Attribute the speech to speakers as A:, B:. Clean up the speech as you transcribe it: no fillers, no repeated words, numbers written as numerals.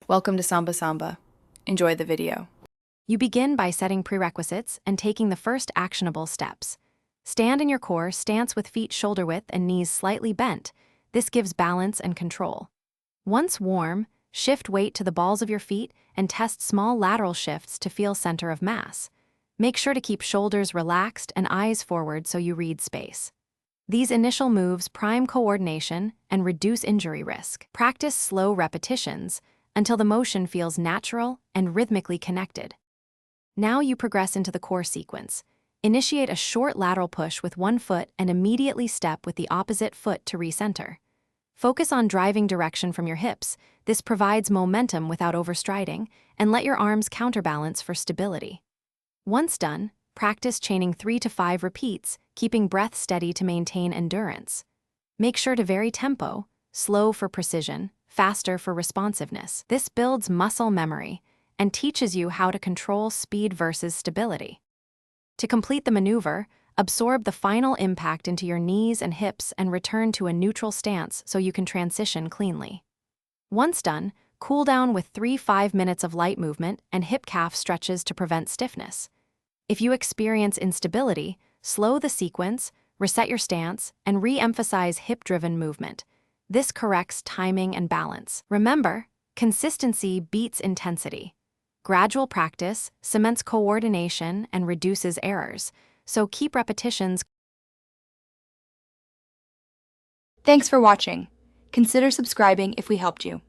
A: Welcome to Samba Samba. Enjoy the video.
B: You begin by setting prerequisites and taking the first actionable steps. Stand in your core stance with feet shoulder width and knees slightly bent. This gives balance and control. Once warm, shift weight to the balls of your feet and test small lateral shifts to feel center of mass. Make sure to keep shoulders relaxed and eyes forward so you read space. These initial moves prime coordination and reduce injury risk. Practice slow repetitions until the motion feels natural and rhythmically connected. Now you progress into the core sequence. Initiate a short lateral push with one foot and immediately step with the opposite foot to recenter. Focus on driving direction from your hips. This provides momentum without overstriding, and let your arms counterbalance for stability. Once done, practice chaining 3 to 5 repeats, keeping breath steady to maintain endurance. Make sure to vary tempo, slow for precision, faster for responsiveness. This builds muscle memory and teaches you how to control speed versus stability. To complete the maneuver, absorb the final impact into your knees and hips and return to a neutral stance so you can transition cleanly. Once done, cool down with 3-5 minutes of light movement and hip-calf stretches to prevent stiffness. If you experience instability, slow the sequence, reset your stance, and re-emphasize hip-driven movement. This corrects timing and balance. Remember, consistency beats intensity. Gradual practice cements coordination and reduces errors, so keep repetitions.
A: Thanks for watching. Consider subscribing if we helped you.